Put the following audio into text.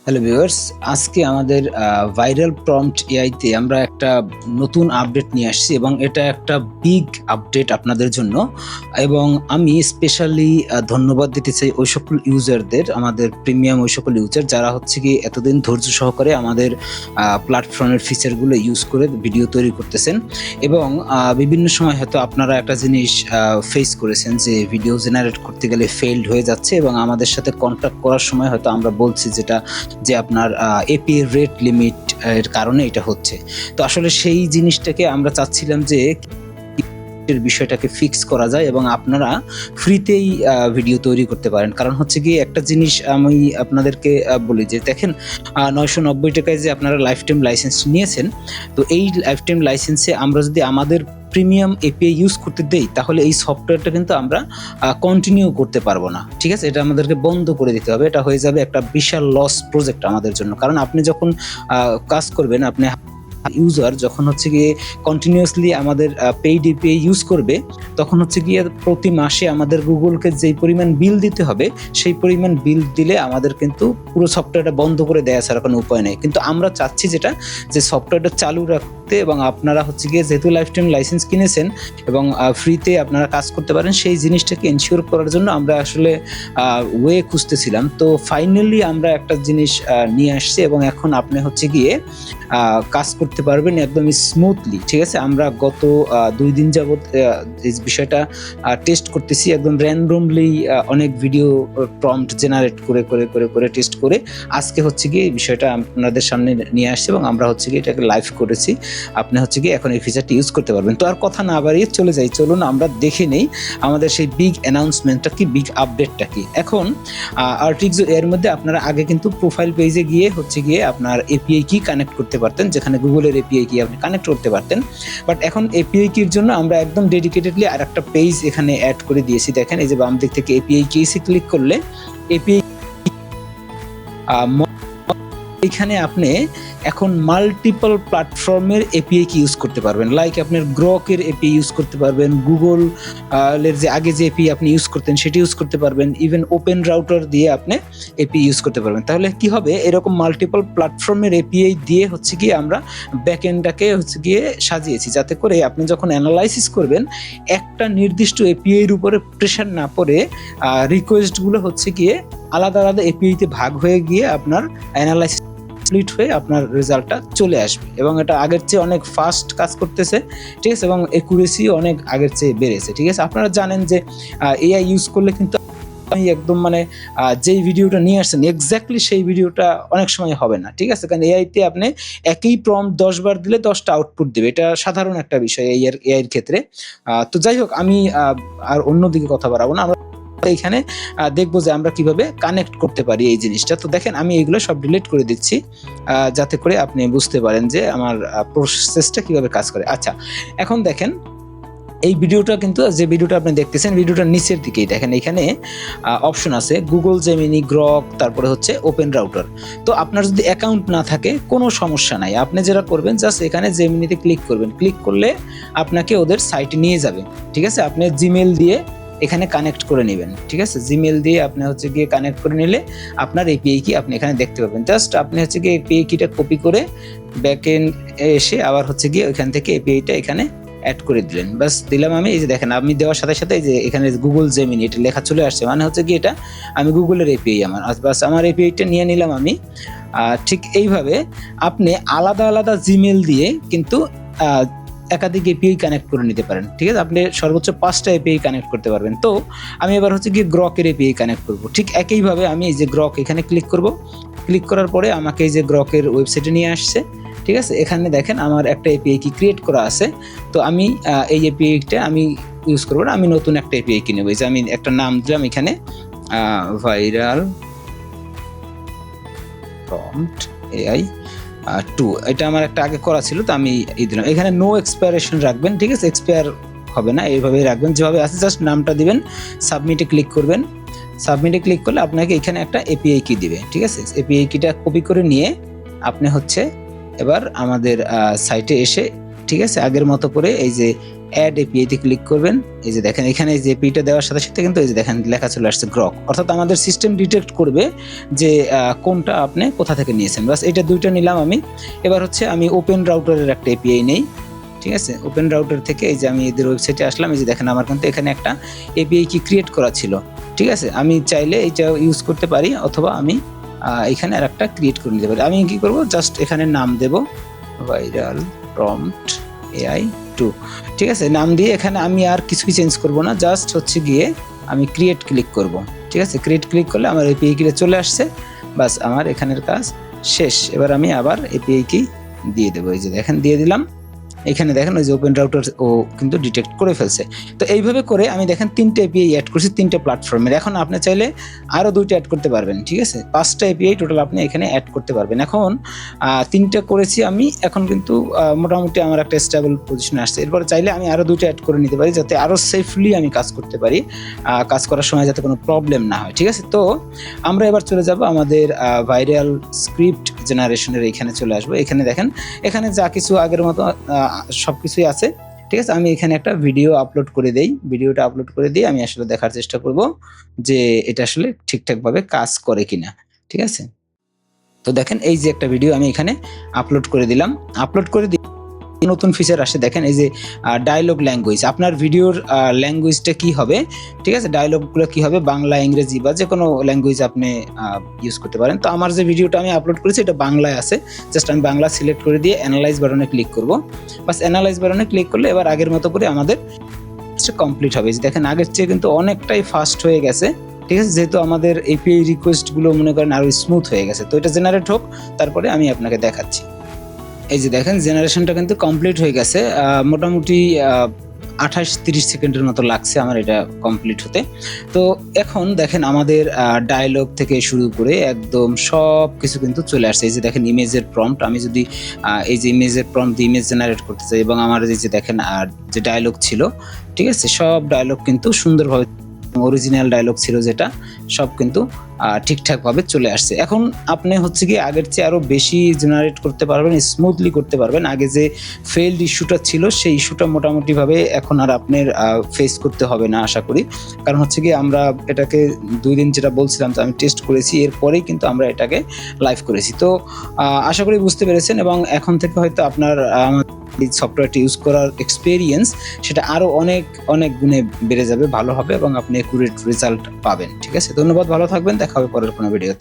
Hello viewers, আজকে আমাদের viral prompt এআইতে আমরা একটা নতুন আপডেট নিয়ে আসছি এবং এটা একটা বিগ আপডেট আপনাদের জন্য। এবং আমি স্পেশালি ধন্যবাদ দিতে চাই ওই সকল ইউজারদের, আমাদের প্রিমিয়াম ওই সকল ইউজার যারা হচ্ছে কি এতদিন ধৈর্য সহকারে আমাদের প্ল্যাটফর্মের ফিচারগুলো ইউজ করে ভিডিও তৈরি করতেছেন। এবং বিভিন্ন সময় হয়তো আপনারা একটা জিনিস ফেস করেছেন যে ভিডিও জেনারেট করতে গেলে ফেইল্ড হয়ে যাচ্ছে এবং আমাদের সাথে কন্ট্যাক্ট করার সময় হয়তো আমরা বলছি যে আপনার এপিআই রেট লিমিট এর কারণে এটা হচ্ছে। তো আসলে সেই জিনিসটাকে আমরা চাচ্ছিলাম যে বিষয়টাকে ফিক্স করা যায় এবং আপনারা ফ্রিতেই ভিডিও তৈরি করতে পারেন। কারণ হচ্ছে কি একটা জিনিস আমি আপনাদেরকে বলি যে দেখেন 990 টাকায় যে আপনারা লাইফ টাইম লাইসেন্স নিয়েছেন, তো এই লাইফ টাইম লাইসেন্সে আমরা যদি আমাদের প্রিমিয়াম এপিআই ইউজ করতে দেই তাহলে এই সফটওয়্যারটা কিন্তু আমরা কন্টিনিউ করতে পারবো না। ঠিক আছে, এটা আমাদেরকে বন্ধ করে দিতে হবে। এটা হয়ে যাবে একটা বিশাল লস প্রজেক্ট আমাদের জন্য। কারণ আপনি যখন কাজ করবেন, আপনি ইউজার যখন হচ্ছে গিয়ে কন্টিনিউয়াসলি আমাদের পেইড এপিআই ইউজ করবে, তখন হচ্ছে গিয়ে প্রতি মাসে আমাদের গুগলকে যেই পরিমাণ বিল দিতে হবে সেই পরিমাণ বিল দিলে আমাদের কিন্তু পুরো সফটওয়্যারটা বন্ধ করে দেওয়া ছাড়া কোনো উপায় নেই। কিন্তু আমরা চাচ্ছি যেটা, যে সফটওয়্যারটা চালু রাখতে এবং আপনারা হচ্ছে গিয়ে যেহেতু লাইফ টাইম লাইসেন্স কিনেছেন এবং ফ্রিতে আপনারা কাজ করতে পারেন, সেই জিনিসটাকে এনশিওর করার জন্য আমরা আসলে ওয়ে খুঁজতেছিলাম। তো ফাইনালি আমরা একটা জিনিস নিয়ে আসছি এবং এখন আপনি হচ্ছে গিয়ে কাজ করতে পারবেন একদম স্মুথলি। ঠিক আছে, আমরা গত 2 দিন যাবত এই বিষয়টা টেস্ট করতেছি একদম র্যান্ডমলি, অনেক ভিডিও প্রম্পট জেনারেট করে করে করে করে টেস্ট করে আজকে হচ্ছে গিয়ে এই বিষয়টা আপনাদের সামনে নিয়ে আসছে এবং আমরা হচ্ছে গিয়ে এটাকে লাইভ করেছি। আপনি হচ্ছে গিয়ে এখন এই ফিচারটি ইউজ করতে পারবেন। তো আর কথা না বাড়িয়ে চলে যাই, চলুন আমরা দেখে নেই আমাদের সেই বিগ অ্যানাউন্সমেন্টটা কি, বিগ আপডেটটা কি। এখন আর্টিক্সো এর মধ্যে আপনারা আগে কিন্তু প্রোফাইল পেজে গিয়ে হচ্ছে গিয়ে আপনার এপিআই কি কানেক্ট করতে পারতেন, যেখানে গুগলের এপিআই কি আপনি কানেক্ট করতে পারতেন। বাট এখন এপিআই কির জন্য আমরা একদম ডেডিকেটেডলি আর একটা পেজ এখানে অ্যাড করে দিয়েছি। দেখেন এই যে বাম দিক থেকে এপিআই কিসে ক্লিক করলে এপিআই এখানে আপনি এখন মাল্টিপল প্ল্যাটফর্মের এপিআই কি ইউজ করতে পারবেন। লাইক আপনার গ্রকের এপিআই ইউজ করতে পারবেন, গুগল এর যে আগে যে এপিআই আপনি ইউজ করতেন সেটি ইউজ করতে পারবেন, ইভেন ওপেন রাউটার দিয়ে আপনি এপিআই ইউজ করতে পারবেন। তাহলে কি হবে, এরকম মাল্টিপল প্ল্যাটফর্মের এপিআই দিয়ে হচ্ছে গিয়ে আমরা ব্যাকএন্ডটাকে হচ্ছে গিয়ে সাজিয়েছি, যাতে করে আপনি যখন অ্যানালাইসিস করবেন একটা নির্দিষ্ট এপিআই এর উপরে প্রেশার না পড়ে রিকোয়েস্টগুলো হচ্ছে গিয়ে আলাদা আলাদা এপিআইতে ভাগ হয়ে গিয়ে আপনার অ্যানালাইসিস কমপ্লিট হয়ে আপনার রেজাল্টটা চলে আসবে। এবং এটা আগের চেয়ে অনেক ফাস্ট কাজ করতেছে, ঠিক আছে, এবং একুরেসি অনেক আগের চেয়ে বেড়েছে। ঠিক আছে, আপনারা জানেন যে এআই ইউজ করলে কিন্তু একদম মানে যেই ভিডিওটা নিয়ে আসছেন এক্স্যাক্টলি সেই ভিডিওটা অনেক সময় হবে না। ঠিক আছে, কারণ এআইতে আপনি একই প্রম্পট 10 বার দিলে 10টা আউটপুট দেবে, এটা সাধারণ একটা বিষয় এআইয়ের ক্ষেত্রে। তো যাই হোক, আমি আর অন্যদিকে কথা বাড়াবো না, আমরা এখানে দেখবো যে আমরা কিভাবে কানেক্ট করতে পারি এই জিনিসটা। তো দেখেন আমি এগুলো সব ডিলিট করে দিচ্ছি যাতে করে আপনি বুঝতে পারেন যে আমার প্রসেসটা কিভাবে কাজ করে। আচ্ছা, এখন দেখেন এই ভিডিওটা কিন্তু, যে ভিডিওটা আপনি দেখতেছেন ভিডিওটার নিচের দিকেই দেখেন এখানে অপশন আছে গুগল জেমিনি, গ্রক, তারপরে হচ্ছে ওপেন রাউটার। তো আপনার যদি অ্যাকাউন্ট না থাকে কোনো সমস্যা নাই, আপনি যেটা করবেন জাস্ট এখানে জেমিনিতে ক্লিক করবেন, ক্লিক করলে আপনাকে ওদের সাইটে নিয়ে যাবে। ঠিক আছে, আপনি জিমেল দিয়ে এখানে কানেক্ট করে নেবেন। ঠিক আছে, জিমেল দিয়ে আপনি হচ্ছে গিয়ে কানেক্ট করে নিলে আপনার এপিআই কি আপনি এখানে দেখতে পাবেন। জাস্ট আপনি হচ্ছে গিয়ে এপিআই কিটা কপি করে ব্যাকএন্ড এসে আবার হচ্ছে গিয়ে ওইখান থেকে এপিআইটা এখানে অ্যাড করে দিলেন। বাস দিলাম আমি, এই যে দেখেন আমি দেওয়ার সাথে সাথে এই যে এখানে গুগল জেমিনি এটা লেখা চলে আসছে, মানে হচ্ছে কি এটা আমি গুগলের এপিআই আমার, বাস আমার এপিআইটা নিয়ে নিলাম আমি। ঠিক এইভাবে আপনি আলাদা আলাদা জিমেল দিয়ে কিন্তু একাধিক এপিআই কানেক্ট করে নিতে পারেন। ঠিক আছে, আপনি সর্বোচ্চ 5টা এপিআই কানেক্ট করতে পারবেন। তো আমি এবার হচ্ছে গিয়ে গ্রকের এপিআই কানেক্ট করব। ঠিক একইভাবে আমি এই যে গ্রক এখানে ক্লিক করব, ক্লিক করার পরে আমাকে এই যে গ্রকের ওয়েবসাইটে নিয়ে আসছে। ঠিক আছে, এখানে দেখেন আমার একটা এপিআই কি ক্রিয়েট করা আছে। তো আমি এই এপিআইটা আমি ইউজ করবো না, আমি নতুন একটা এপিআই কি নেব। এই যে আমি একটা নাম দিলাম এখানে ভাইরাল প্রম্পট এআই 2, এটা আমার একটা আগে করা ছিল, তো আমি এই দিলাম। এখানে নো এক্সপায়ারেশন রাখবেন, ঠিক আছে, এক্সপায়ার হবে না, এইভাবেই রাখবেন যেভাবে আছে। জাস্ট নামটা দিবেন, সাবমিটে ক্লিক করবেন। সাবমিটে ক্লিক করলে আপনাকে এখানে একটা এপিআই কি দিবে। ঠিক আছে, এপিআই কিটা কপি করে নিয়ে আপনি হচ্ছে এবার আমাদের সাইটে এসে, ঠিক আছে, আগের মতো করে এই যে অ্যাড এপিআইতে ক্লিক করবেন। এই যে দেখেন এখানে এই যে এপিআইটা দেওয়ার সাথে সাথে কিন্তু এই যে দেখেন লেখা চলে আসছে গ্রক, অর্থাৎ আমাদের সিস্টেম ডিটেক্ট করবে যে কোনটা আপনি কোথা থেকে নিয়েছেন। বাস এটা দুইটা নিলাম আমি। এবার হচ্ছে আমি ওপেন রাউটারের একটা এপিআই নেই, ঠিক আছে। ওপেন রাউটার থেকে এই যে আমি এদের ওয়েবসাইটে আসলাম। এই যে দেখেন আমার কিন্তু এখানে একটা এপিআই কি ক্রিয়েট করা ছিল, ঠিক আছে। আমি চাইলে এইটা ইউজ করতে পারি, অথবা আমি এখানে আর একটা ক্রিয়েট করে নিতে পারি। আমি কি করব, জাস্ট এখানে নাম দেব ভাইরাল প্রম্পট এআই 2, ঠিক আছে। নাম দিয়ে এখানে আমি আর কিছুই চেঞ্জ করব না, জাস্ট হচ্ছে গিয়ে আমি ক্রিয়েট ক্লিক করব, ঠিক আছে। ক্রিয়েট ক্লিক করলে আমার এপিআই কি চলে আসছে, বাস আমার এখানের কাজ শেষ। এবার আমি আবার এপিআই কি দিয়ে দেবো, এই যে দেখেন দিয়ে দিলাম। এখানে দেখেন ওই যে ওপেন রাউটার ও কিন্তু ডিটেক্ট করে ফেলছে। তো এইভাবে করে আমি দেখেন 3টে এপিআই অ্যাড করছি 3টে প্ল্যাটফর্মের। এখন আপনি চাইলে আরও 2টা অ্যাড করতে পারবেন, ঠিক আছে। 5টা এপিআই টোটাল আপনি এখানে অ্যাড করতে পারবেন। এখন 3টে করেছি আমি, এখন কিন্তু মোটামুটি আমার একটা স্টেবল পজিশনে আসছে। এরপরে চাইলে আমি আরও 2টা অ্যাড করে নিতে পারি, যাতে আরও সেফলি আমি কাজ করতে পারি, কাজ করার সময় যাতে কোনো প্রবলেম না হয়, ঠিক আছে। তো আমরা এবার চলে যাব আমাদের ভাইরাল স্ক্রিপ্ট জেনারেশনের এইখানে চলে আসবো। এখানে দেখেন এখানে যা কিছু আগের মতো সব কিছুই আছে, ঠিক আছে। আমি এখানে একটা ভিডিও আপলোড করে দেই। ভিডিওটা আপলোড করে দিয়ে আমি আসলে দেখার চেষ্টা করব যে এটা আসলে ঠিকঠাকভাবে কাজ করে কিনা, ঠিক আছে। তো দেখেন এই যে একটা ভিডিও আমি এখানে আপলোড করে দিলাম। আপলোড করে নতুন ফিচার আসে, দেখেন এই যে ডায়লগ ল্যাঙ্গুয়েজ। আপনার ভিডিওর ল্যাঙ্গুয়েজটা কি হবে, ঠিক আছে, ডায়লগগুলো কি হবে, বাংলা, ইংরেজি বা যে কোনো ল্যাঙ্গুয়েজ আপনি ইউজ করতে পারেন। তো আমার যে ভিডিওটা আমি আপলোড করেছি এটা বাংলায় আছে। জাস্ট আমি বাংলা সিলেক্ট করে দিয়ে অ্যানালাইজ বাটনে ক্লিক করব। বাস অ্যানালাইজ বাটনে ক্লিক করলে এবার আগের মতো করে আমাদের কমপ্লিট হবে। দেখেন আগের চেয়ে কিন্তু অনেকটাই ফাস্ট হয়ে গেছে, ঠিক আছে, যেহেতু আমাদের এপিআই রিকোয়েস্টগুলো মনে করেন আরো স্মুথ হয়ে গেছে। তো এটা জেনারেট হোক, তারপরে আমি আপনাকে দেখাচ্ছি। এই যে দেখেন জেনারেশনটা কিন্তু কমপ্লিট হয়ে গেছে। মোটামুটি 28-30 সেকেন্ডের মতো লাগছে আমার এটা কমপ্লিট হতে। তো এখন দেখেন আমাদের ডায়লগ থেকে শুরু করে একদম সব কিছু কিন্তু চলে আসছে। এই যে দেখেন ইমেজের প্রম্পট, আমি যদি এই যে ইমেজের প্রম্পট দিয়ে ইমেজ জেনারেট করতে চাই, এবং আমার এই যে দেখেন যে ডায়লগ ছিল, ঠিক আছে, সব ডায়লগ কিন্তু সুন্দরভাবে, অরিজিনাল ডায়লগ ছিল যেটা, সব কিন্তু ঠিকঠাকভাবে চলে আসছে। এখন আপনি হচ্ছে কি আগের চেয়ে আরো বেশি জেনারেট করতে পারবেন, স্মুথলি করতে পারবেন। আগে যে ফেইল্ড ইস্যুটা ছিল সেই ইস্যুটা মোটামুটিভাবে এখন আর আপনার ফেস করতে হবে না আশা করি। কারণ হচ্ছে কি আমরা এটাকে 2 দিন যেটা বলছিলাম যে আমি টেস্ট করেছি, এরপরেই কিন্তু আমরা এটাকে লাইভ করেছি। তো আশা করি বুঝতে পেরেছেন, এবং এখন থেকে হয়তো আপনার এই সফটওয়্যারটি ইউজ করার এক্সপেরিয়েন্স সেটা আরো অনেক অনেক গুণে বেড়ে যাবে, ভালো হবে, এবং আপনি অ্যাকুরেট রেজাল্ট পাবেন, ঠিক আছে। ধন্যবাদ, ভালো থাকবেন, দেখা হবে পরের কোনো ভিডিওতে।